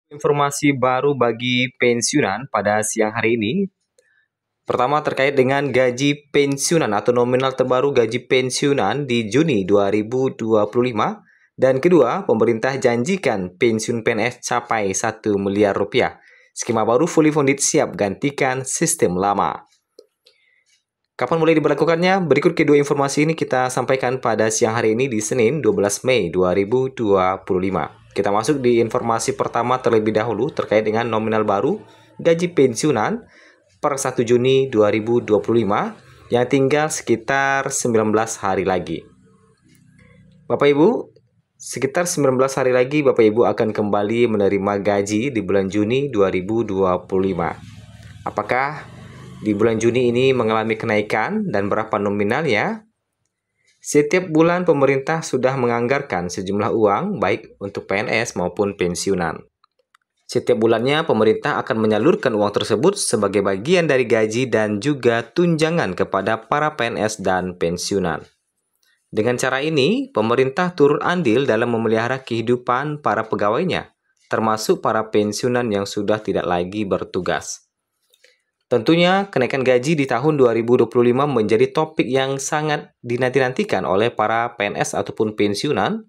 Informasi baru bagi pensiunan pada siang hari ini. Pertama terkait dengan gaji pensiunan atau nominal terbaru gaji pensiunan di Juni 2025. Dan kedua, pemerintah janjikan pensiun PNS capai 1 miliar rupiah. Skema baru fully funded siap gantikan sistem lama. Kapan mulai diberlakukannya? Berikut kedua informasi ini kita sampaikan pada siang hari ini di Senin 12 Mei 2025. Kita masuk di informasi pertama terlebih dahulu terkait dengan nominal baru gaji pensiunan per 1 Juni 2025 yang tinggal sekitar 19 hari lagi. Bapak Ibu, sekitar 19 hari lagi Bapak Ibu akan kembali menerima gaji di bulan Juni 2025. Apakah di bulan Juni ini mengalami kenaikan dan berapa nominalnya? Setiap bulan pemerintah sudah menganggarkan sejumlah uang baik untuk PNS maupun pensiunan. Setiap bulannya pemerintah akan menyalurkan uang tersebut sebagai bagian dari gaji dan juga tunjangan kepada para PNS dan pensiunan. Dengan cara ini, pemerintah turut andil dalam memelihara kehidupan para pegawainya, termasuk para pensiunan yang sudah tidak lagi bertugas. Tentunya, kenaikan gaji di tahun 2025 menjadi topik yang sangat dinanti-nantikan oleh para PNS ataupun pensiunan.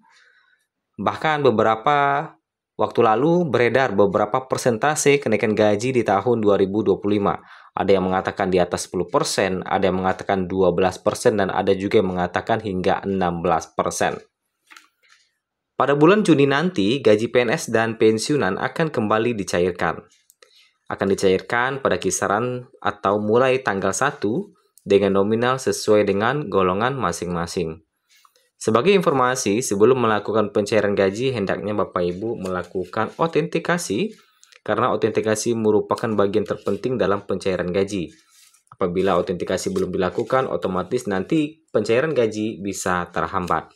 Bahkan beberapa waktu lalu beredar beberapa persentase kenaikan gaji di tahun 2025. Ada yang mengatakan di atas 10%, ada yang mengatakan 12%, dan ada juga yang mengatakan hingga 16%. Pada bulan Juni nanti, gaji PNS dan pensiunan akan kembali dicairkan. Akan dicairkan pada kisaran atau mulai tanggal 1 dengan nominal sesuai dengan golongan masing-masing. Sebagai informasi, sebelum melakukan pencairan gaji, hendaknya Bapak Ibu melakukan autentikasi, karena autentikasi merupakan bagian terpenting dalam pencairan gaji. Apabila autentikasi belum dilakukan, otomatis nanti pencairan gaji bisa terhambat.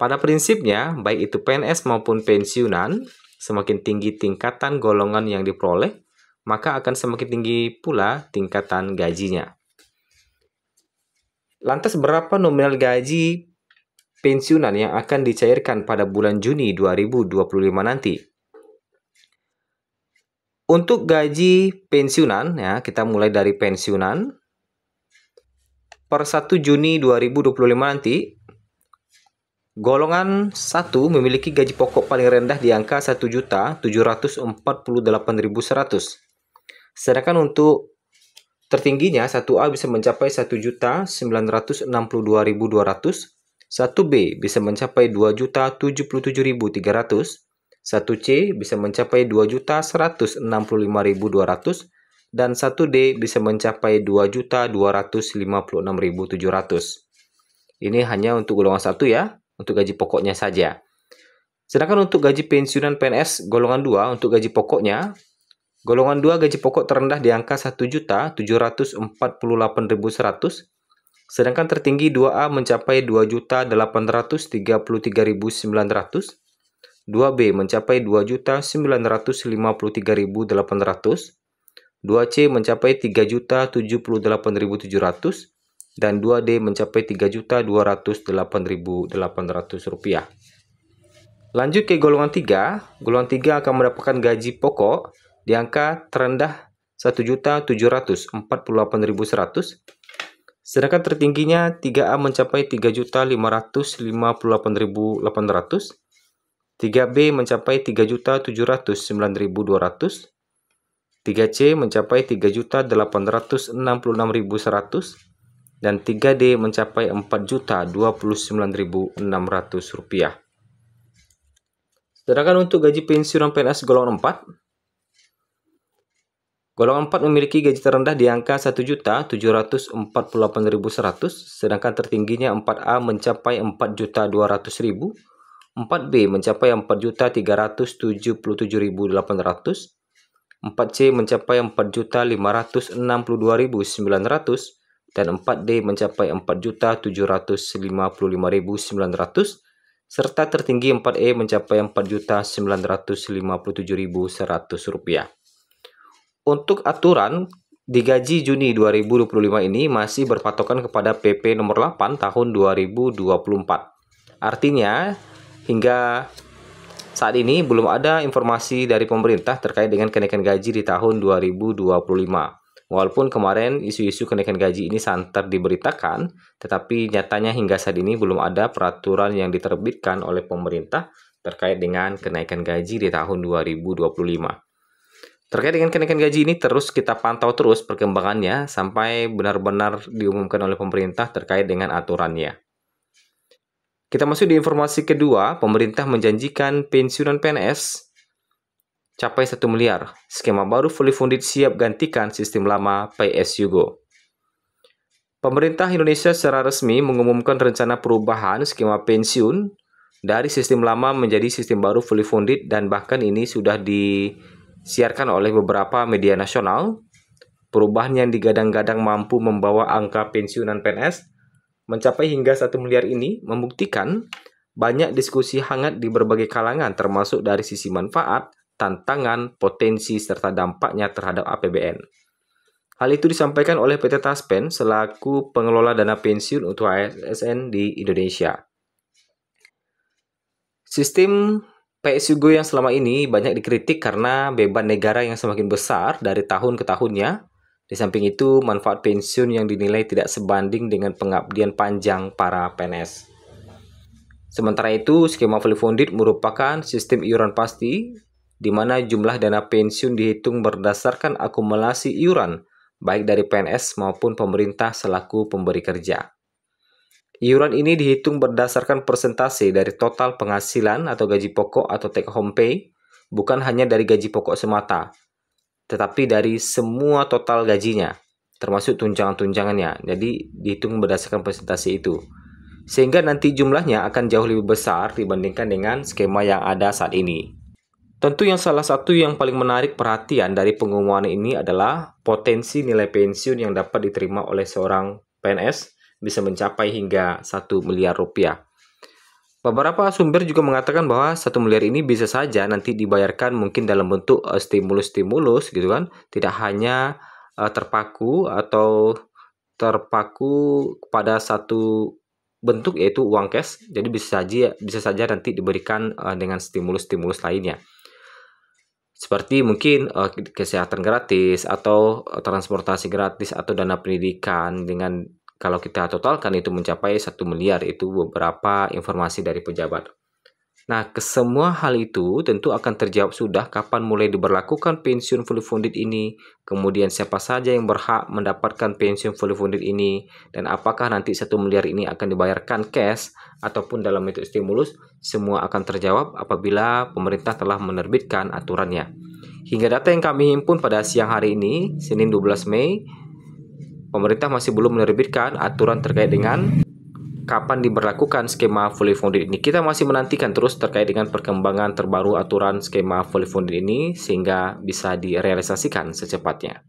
Pada prinsipnya, baik itu PNS maupun pensiunan, semakin tinggi tingkatan golongan yang diperoleh, maka akan semakin tinggi pula tingkatan gajinya. Lantas berapa nominal gaji pensiunan yang akan dicairkan pada bulan Juni 2025 nanti? Untuk gaji pensiunan, ya, kita mulai dari pensiunan. Per 1 Juni 2025 nanti, golongan 1 memiliki gaji pokok paling rendah di angka 1.748.100. Sedangkan untuk tertingginya 1A bisa mencapai 1.962.200, 1B bisa mencapai 2.077.300, 1C bisa mencapai 2.165.200, dan 1D bisa mencapai 2.256.700. Ini hanya untuk golongan 1 ya, untuk gaji pokoknya saja. Sedangkan untuk gaji pensiunan PNS golongan 2 untuk gaji pokoknya, golongan 2 gaji pokok terendah di angka 1.748.100, sedangkan tertinggi 2A mencapai 2.833.900, 2B mencapai 2.953.800, 2C mencapai 3.078.700, dan 2D mencapai 3.208.800 rupiah. Lanjut ke golongan 3. Golongan 3 akan mendapatkan gaji pokok di angka terendah 1.748.100, sedangkan tertingginya 3A mencapai 3.558.800, 3B mencapai 3.709.200, 3C mencapai 3.866.100, dan 3D mencapai 4.029.600 rupiah. Sedangkan untuk gaji pensiunan PNS golongan 4, golongan 4 memiliki gaji terendah di angka 1.748.100, sedangkan tertingginya 4A mencapai 4.200.000, 4B mencapai 4.377.800, 4C mencapai 4.562.900, dan 4D mencapai 4.755.900, serta tertinggi 4E mencapai 4.957.100 rupiah. Untuk aturan di gaji Juni 2025 ini masih berpatokan kepada PP nomor 8 tahun 2024. Artinya, hingga 1 saat ini belum ada informasi dari pemerintah terkait dengan kenaikan gaji di tahun 2025. Walaupun kemarin isu-isu kenaikan gaji ini santer diberitakan, tetapi nyatanya hingga saat ini belum ada peraturan yang diterbitkan oleh pemerintah terkait dengan kenaikan gaji di tahun 2025. Terkait dengan kenaikan gaji ini terus kita pantau terus perkembangannya sampai benar-benar diumumkan oleh pemerintah terkait dengan aturannya. Kita masuk di informasi kedua, pemerintah menjanjikan pensiunan PNS capai 1 miliar. Skema baru fully funded siap gantikan sistem lama Pay As You Go. Pemerintah Indonesia secara resmi mengumumkan rencana perubahan skema pensiun dari sistem lama menjadi sistem baru fully funded, dan bahkan ini sudah disiarkan oleh beberapa media nasional. Perubahan yang digadang-gadang mampu membawa angka pensiunan PNS mencapai hingga 1 miliar ini membuktikan banyak diskusi hangat di berbagai kalangan, termasuk dari sisi manfaat, tantangan, potensi, serta dampaknya terhadap APBN. Hal itu disampaikan oleh PT Taspen selaku pengelola dana pensiun untuk ASN di Indonesia. Sistem Pay As You Go yang selama ini banyak dikritik karena beban negara yang semakin besar dari tahun ke tahunnya. Di samping itu, manfaat pensiun yang dinilai tidak sebanding dengan pengabdian panjang para PNS. Sementara itu, skema fully funded merupakan sistem iuran pasti, di mana jumlah dana pensiun dihitung berdasarkan akumulasi iuran, baik dari PNS maupun pemerintah selaku pemberi kerja. Iuran ini dihitung berdasarkan persentase dari total penghasilan atau gaji pokok atau take home pay, bukan hanya dari gaji pokok semata, tetapi dari semua total gajinya, termasuk tunjangan-tunjangannya. Jadi dihitung berdasarkan persentase itu. Sehingga nanti jumlahnya akan jauh lebih besar dibandingkan dengan skema yang ada saat ini. Tentu yang salah satu yang paling menarik perhatian dari pengumuman ini adalah potensi nilai pensiun yang dapat diterima oleh seorang PNS bisa mencapai hingga 1 miliar rupiah. Beberapa sumber juga mengatakan bahwa 1 miliar ini bisa saja nanti dibayarkan mungkin dalam bentuk stimulus-stimulus gitu kan. Tidak hanya terpaku pada satu bentuk yaitu uang cash. Jadi bisa saja nanti diberikan dengan stimulus-stimulus lainnya. Seperti mungkin kesehatan gratis atau transportasi gratis atau dana pendidikan dengan kalau kita totalkan itu mencapai 1 miliar, itu beberapa informasi dari pejabat. Nah, kesemua hal itu tentu akan terjawab sudah kapan mulai diberlakukan pensiun fully funded ini, kemudian siapa saja yang berhak mendapatkan pensiun fully funded ini, dan apakah nanti 1 miliar ini akan dibayarkan cash ataupun dalam bentuk stimulus, semua akan terjawab apabila pemerintah telah menerbitkan aturannya. Hingga data yang kami himpun pada siang hari ini, Senin 12 Mei, pemerintah masih belum menerbitkan aturan terkait dengan kapan diberlakukan skema fully funded ini. Kita masih menantikan terus terkait dengan perkembangan terbaru aturan skema fully funded ini sehingga bisa direalisasikan secepatnya.